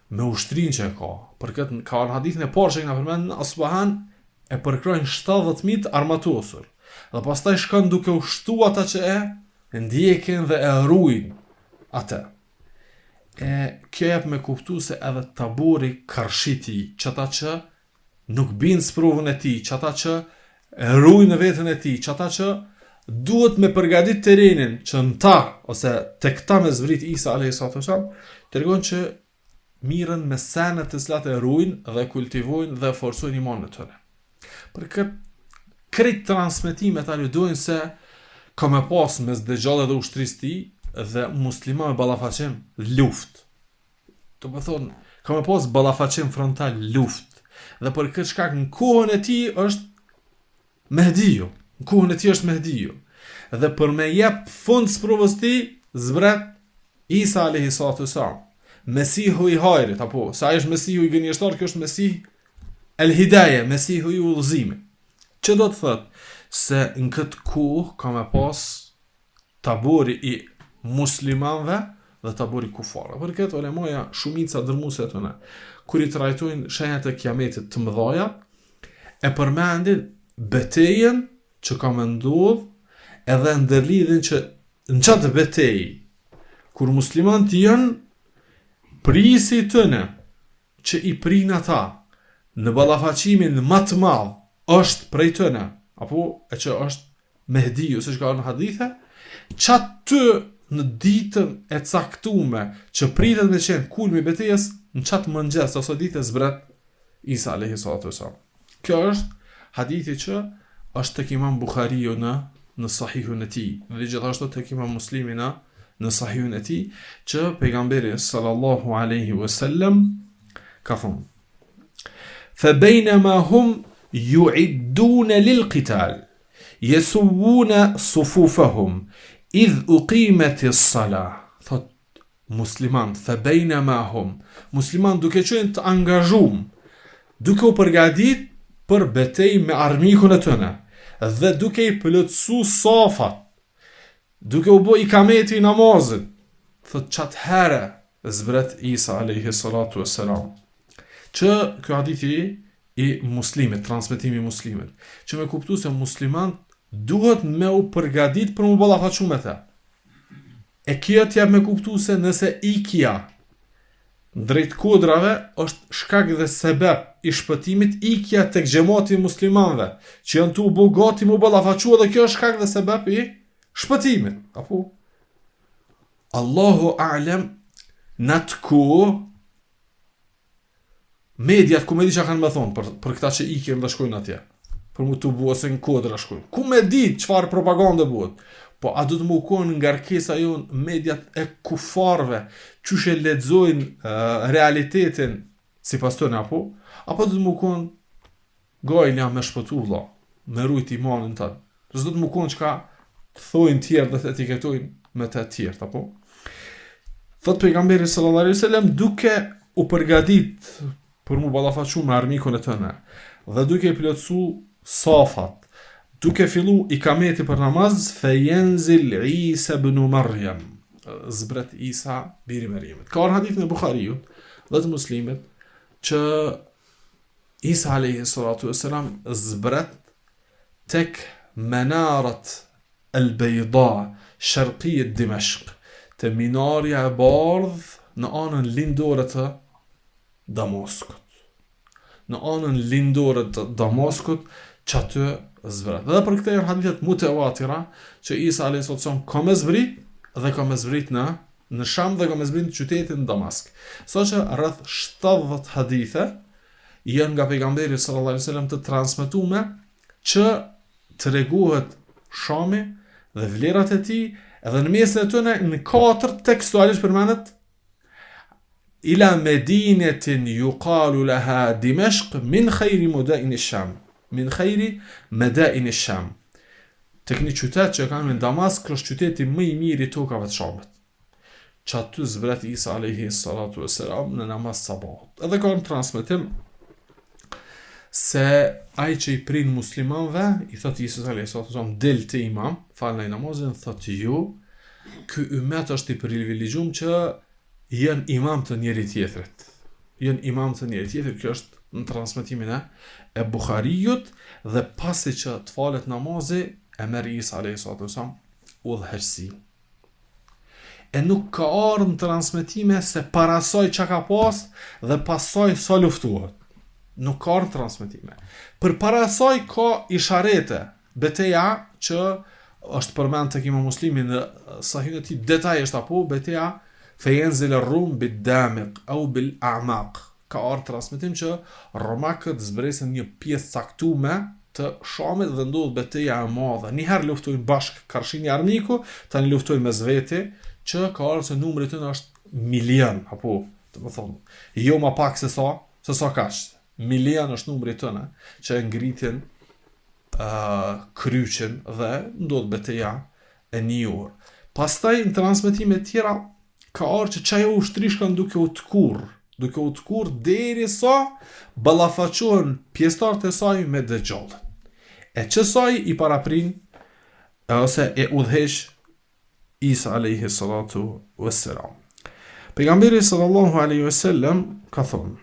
Speaker 2: me ushtrin që e ka. Për këtë ka në hadithin e parë që nga përmend në Asbahan e përkrojnë 70.000 armatosur. Dhe pastaj shkon duke ushtu ata që e ndjekin dhe e rujnë atë. Kjo jep me kuptu se edhe tabori karshiti, qëta që nuk binë sprovën e ti, qëta që e rujnë në vetën e ti, qëta që duhet me përgadit terenin që në ta, ose të këta me zbrit Isa a.s. të regon që mirën me senet të cilat e rujnë dhe kultivojnë dhe forsojnë imanin e tëre. Për këtë krejt transmitimet ali dojnë se ka me pas mes Dejjal dhe ushtrisë ti dhe muslima me ballafaqim luft. Të më thonë, ka me pas ballafaqim frontal luft. Dhe për këtë shkak në kohën e ti është Mehdiu. Në kohën e ti është Mehdiu. Dhe për me jep fund sprovës ti, zbret Isa a.s. Mesihu i hajrit, apo sa është Mesihu i gënjeshtar, kjo është Mesih el Hidaye, Mesihu i udhëzimit. Që do të thëtë? Se në këtë kohë ka me pas tabori i muslimanve dhe tabori kufarë. Për këtë ulemoja shumica dërmuese të ne, kur i trajtojnë shenjat e kiametit të mëdhaja, e përmendin betejën që ka me ndodh edhe ndërlidhin që në qatë betej, kur muslimant janë prisi tëne që i prin ata në ballafaqimin më të madh është prej tëne, apo e që është Mehdiu, se që ka në hadithe, qatë të në ditën e caktume që pritet me qenë kulmi betejës, në qatë mëngjes ose ditë e zbret Isa a.s. Kjo është hadithi që është tek Imam Bukhariu në sahihun e tij, dhe gjithashtu tek Imam Muslimi në sahihun e tij, që pejgamberi sallallahu alaihi wasallam ka thonë: "Fa bainama hum yu'idduna lil-qital yasubuna sufufahum idh uqimat as-salah." Thot musliman, fa bainama hum, musliman duke qenë të angazhuar, duke u përgatit për betejë me armikun e tëne, dhe duke i plotësu safat, duke u bë ikameti i namazit, thot qatë herë zbret Isa a.s. Që kjo hadithi i muslimit, transmetimi i muslimit, që me kuptu se muslimant duhet me u përgadit për mu ballafaqu me te. E kjo t'ja me kuptu se nëse ikja drejt kodrave është shkak dhe sebeb i shpëtimit, ikja tek xhamati i muslimanëve që janë tu bu gati mu ballafaqu, dhe kjo është shkak dhe sebeb i shpëtimit. Apo Allahu a'lem, në atë kohë mediat ku me di që kanë me thonë për këta që ikin dhe shkojnë atje, për mu të bu ose në kodra shkojnë, ku me di çfarë propagandë bëhet. Po a du të më konë ngarkesa jonë mediat e kufarve, qyshe lexojnë realitetin si pas tëne, apo du të më konë gajlja me shpëtulla, me rujt imanin tënë. Du të më konë që ka thojnë tjerë dhe të etiketojnë me të tjerë, apo? Thot pejgamberi sallallahu alaihi wasallam, duke u përgadit për mu ballafaqu me armikun e tëne, dhe duke i plotësu safat, duke fillu ikameti për namaz, fe yenzil Isa ibn Maryam, zbret Isa biri Maryamit. Ka hadith në Bukhariut dhe të Muslimit që Isa a.s. zbret tek menarat al-Bayda, sharqiyet Dimashq, te minarja e bardh në anën lindore të Damaskut. Në anën lindore të Damaskut, që aty zbret. Dhe për këtë janë hadithet mutawatira që Isa a.s. ka me zbrit dhe ka me zbrit në Sham dhe ka me zbrit në qytetin Damask. So që rreth 70 hadithe janë nga pejgamberi sallallahu alaihi wasallam të transmetume që të reguhet Shami dhe vlerat e tij, edhe në mesin e tyre në 4 tekstualisht përmendet ila medinetin yuqalu laha Dimashq min khayri madain ash-Sham. Min khayri madain ash-Sham. Tek një qytet që kanë në Damask, është qyteti më i mirë i tokave të Shamit. Që aty zbret Isa a.s. në namaz sabahut. Edhe ka në transmetim se ai që i prin muslimanve, i thot Isus a.s. del të imam, falë në namazin, thot ju, ky ummet është i privilegjuar që janë imam të njëri tjetrit. jën imam të njëri tjetër. Kjo është në transmetimin e Bukhariut, dhe pasi që të falet namazi, e merr Isa alayhis salam udhëheqësi. E nuk ka ardhur në transmetime se para saj çka ka pas dhe pasaj sa luftuat. Nuk ka ardhur transmetime. Për para saj ka isharete, beteja që është përmend tek Imam Muslimi në Sahihun e tij detajisht, apo beteja fejenzil ar-rum bid-damiq au bil-a'maq. Ka ardhur transmetim që romakët zbresën një pjesë caktuar të Shamit dhe ndodh betejë e madhe. Një herë luftojnë bashkë karshin e armiku, tani luftojnë mes vete, që ka ardhur se numri tyre është milion, apo do të thonë, jo më pak se sa kaq. Milion është numri tyre që ngritin kryqin dhe ndodh betejë e një orë. Pastaj në transmetime të tjera ka ardhur që çajo ushtri shkon duke u tkur derisa ballafaqohen pjesëtarët e saj me Dejjallin. E që saj i paraprin ose e udhëheq Isa alayhi salatu wassalam. Pejgamberi sallallahu alaihi wasallam ka thonë: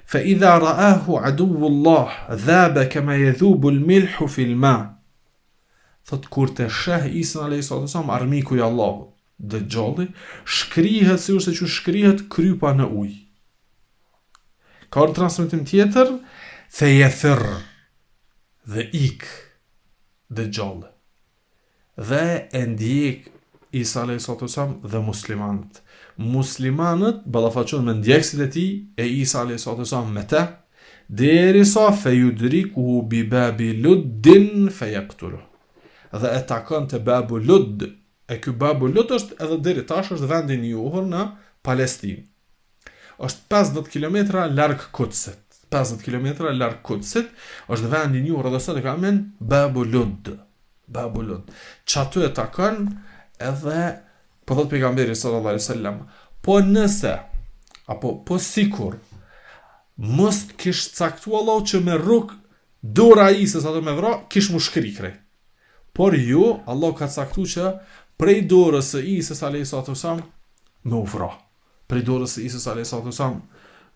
Speaker 2: "Fa idha ra'ahu aduwullah dhaba kama yadhubu al-milhu fi al-ma." Thot kur të sheh Isa alayhi salatu wassalam, armiku i Allahut, Dejjalli, shkrihet sikurse që shkrihet krypa në ujë. Ka ardhur transmetim tjetër, "Fa yafir" dhe ik Dejjalli. Dhe e ndjek Isa alayhis salam dhe muslimanët. Muslimanët ballafaqohen me ndjekësit e tij e Isa alayhis salam me të, derisa fayudriku bi babi luddin fayaqtulu. Dhe e takon te babu Ludd. E ky babu Ludd është edhe deri tash është vendi i njohur në Palestinë. Është 50 kilometra larg Kudsit. 50 kilometra larg Kudsit është vendi i njohur edhe sot e ka emrin Babu Ludd. Babu Ludd. Çatu e takon edhe po thot pejgamberi sallallahu alaihi wasallam, po nëse apo po sikur mos kish caktuar Allah që me rrug dora e Isës ato me vra, kish mu shkrikre. Por ju, Allah ka caktuar që prej dorës së Isës alayhis salam me u vra. Prej dorës së Isës alayhis salam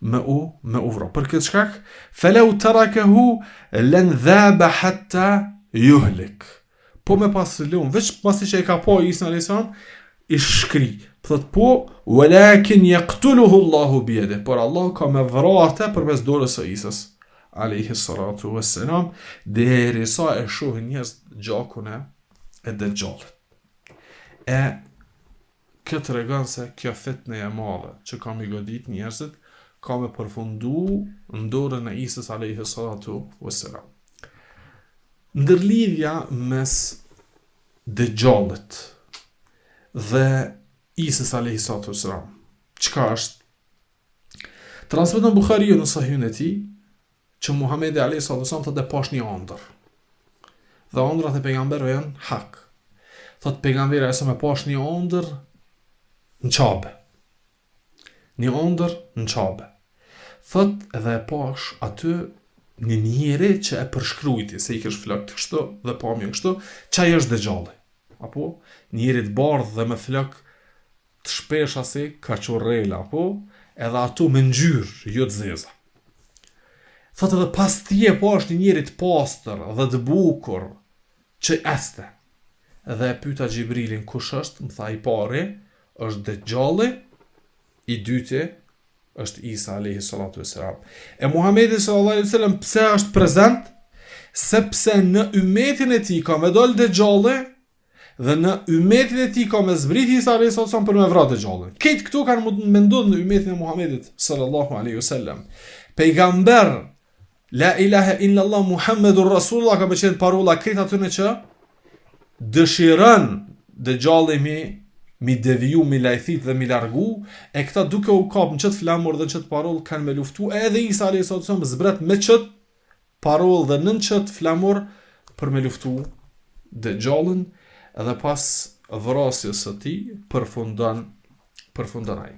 Speaker 2: me u vra. Për këtë shkak, falau tarakahu lan dhaba hatta yuhlik. Po me pas lum, veç pasi që e ka po Isa alayhis salam, i shkri. Thot po, walakin yaqtuluhu Allahu bi yadihi. Por Allah ka me vrarë përmes dorës së Isës alayhis salatu wassalam, derisa e shohin njerëz gjakun e Dejjallit. E këtë tregon se kjo fitnë e madhe që ka mi godit njerëzit ka me përfundu në dorën e Isës alayhis salatu wassalam. Ndërlidhja mes Dejjallit dhe Isës alayhis salatu wassalam, çka është? Transmeton Buhariu në Sahihun e tij që Muhamedi alayhis salatu wassalam thotë pash një ëndër. Dhe ëndrat e pejgamberëve janë hak. Thot pejgamberi sa më pash një ëndër në Qabe. Një ëndër në Qabe. Thot edhe pash aty një njeri që e përshkrujti, se i kësh flok të kështu dhe pamje kështu, çaj është Dejjalli. Apo njeri të bardhë dhe me flok të shpesha si kachurrela, apo edhe ato me ngjyrë, jo të zeza. Thot edhe pas tije po është një njeri të pastër dhe të bukur që este. Edhe e pyeta Xhibrilin kush është, më tha i pari është Dejjalli, i dyti është Isa alayhi salatu wassalam. E Muhamedi sallallahu alaihi wasallam pse është prezant? Sepse në ummetin e tij ka me dal Dejjalli dhe në ummetin e tij ka me zbrit Isa alayhi salatu wassalam për me vrarë Dejjallin. Këtë këtu kanë menduar në ummetin e Muhamedit sallallahu alaihi wasallam. Pejgamber la ilaha illa Allah Muhammedur Rasulullah ka qenë parola këtë aty në që dëshiron Dejjalli mi deviju, mi lajthit dhe mi largu, e këta duke u kap në qëtë flamur dhe në qëtë parol kanë me luftu, edhe Isa alayhis salam zbret me qëtë parol dhe në qëtë flamur për me luftu Dejjallin, edhe pas vrasjes së tij përfundon ai.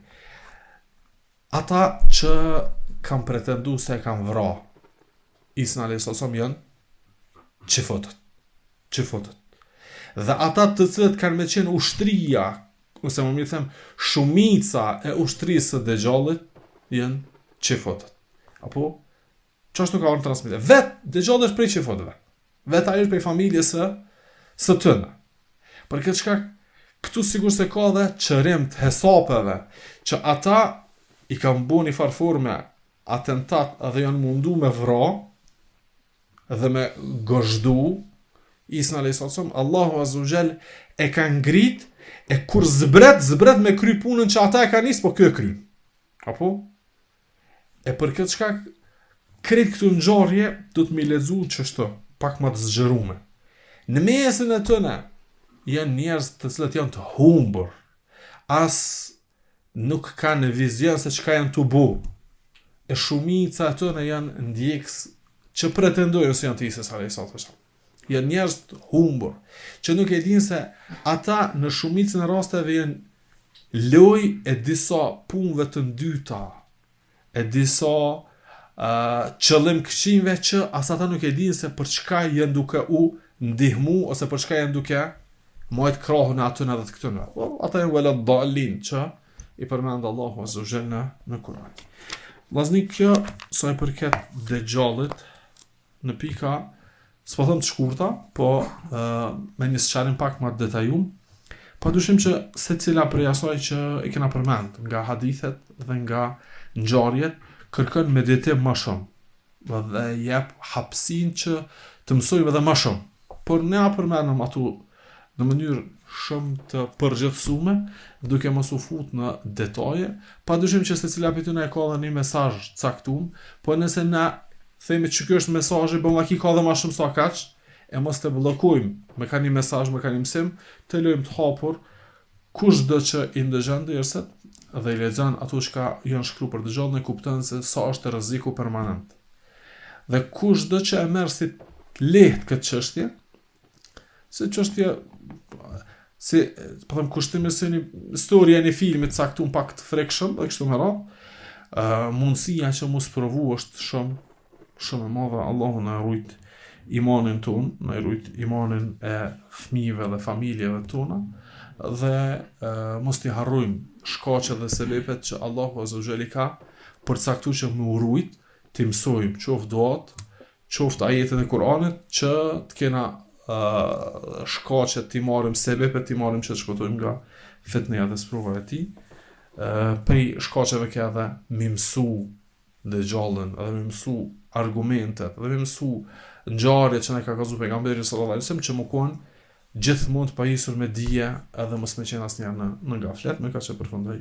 Speaker 2: Ata që kanë pretendu se kanë vra Isa alayhis salam janë çifotët. Dhe ata të cilët kanë me qenë ushtria, ose më mirë them, shumica e ushtrisë së Dejjallit janë qifotët. Apo, ç'është nuk ka orë transmite. Vetë dëgjalli është prej qifotëve. Vetë ai është prej familjes së tënde. Për këtë shkak, këtu sigur se ka dhe qërim të hesapeve, që ata i kanë bu një farforme atentat edhe janë mundu me vra, dhe me gozhdu, Isa alayhis salam, Allahu azza wa jall e ka ngrit, e kur zbret me kry punën që ata e ka nis, po kjo e kryn. Apo? E për këtë shkak, krejt këtu ngjarje do të mi lexu çështë pak më të zgjeruar. Në mesin e tyre janë njerëz të cilët janë të humbur, as nuk kanë vizion se çka janë të bu. E shumica e tyre janë ndjekës që pretendojnë se janë të Isës alayhis salam. Janë njerëz të humbur, që nuk e dinë se ata në shumicën e rasteve janë loj e disa punëve të ndyta, e disa qëllim këqinjve që as ata nuk e dinë se për çka janë duke u ndihmu, ose për çka janë duke mojt krahun e atyne dhe të këtyne. Ata janë vëllat dalin që i përmend Allahu azza wa jalla në Kur'an. Vllaznik, kjo sa i përket dëgjallit në pika s'po them të shkurta, po me një sqarim pak më detajum, padyshim që secila prej asaj që i kena përmend, nga hadithet dhe nga ngjarjet, kërkon meditim më shumë dhe jep hapësinë që të mësojmë edhe më shumë. Por ne përmendëm ato në mënyrë shumë të përgjithësume, duke mos u fut në detaje, padyshim që secila prej tyre ka edhe një mesazh caktuar, po nëse na themi që kjo është mesazhi, bëllaki ka dhe ma shumë sa kaq, e mos të bllokojmë me ka një mesazh, me ka një mësim, të lejmë të hapur kushdo që i ndëgjon derset dhe i lexon ato që janë shkruar për dëgjallën, e kupton se sa është rreziku permanent. Dhe kushdo që e merr si lehtë këtë çështje, se çështja si po them kushtimi se një historia e një filmi të caktuar pak të frekshëm, dhe kështu me radhë, mundësia që mos provu është shumë e madhe. Allahu na rujt imanin ton, na rujt imanin e fëmijëve dhe familjeve tona, dhe mos t'i harrojmë shkaqet dhe sebepet që Allahu azza wa jalla ka përcaktuar që më urujt, t'i mësojmë qoftë duat, qoftë ajetet e Kur'anit, që të kena shkaqet t'i marrim, sebepet t'i marrim që të shpëtojmë nga fitneja dhe sprova e tij. Prej shkaqeve ka edhe mi mësu dëgjallën, edhe mi mësu argumentet, edhe mi mësu ngjarjet që ne ka kallëzuar pejgamberi sallallahu alaihi wasallam, që më konë gjithmonë të pajisur me dije edhe mos me qenë asnjëherë në gaflet, me ka që përfundoj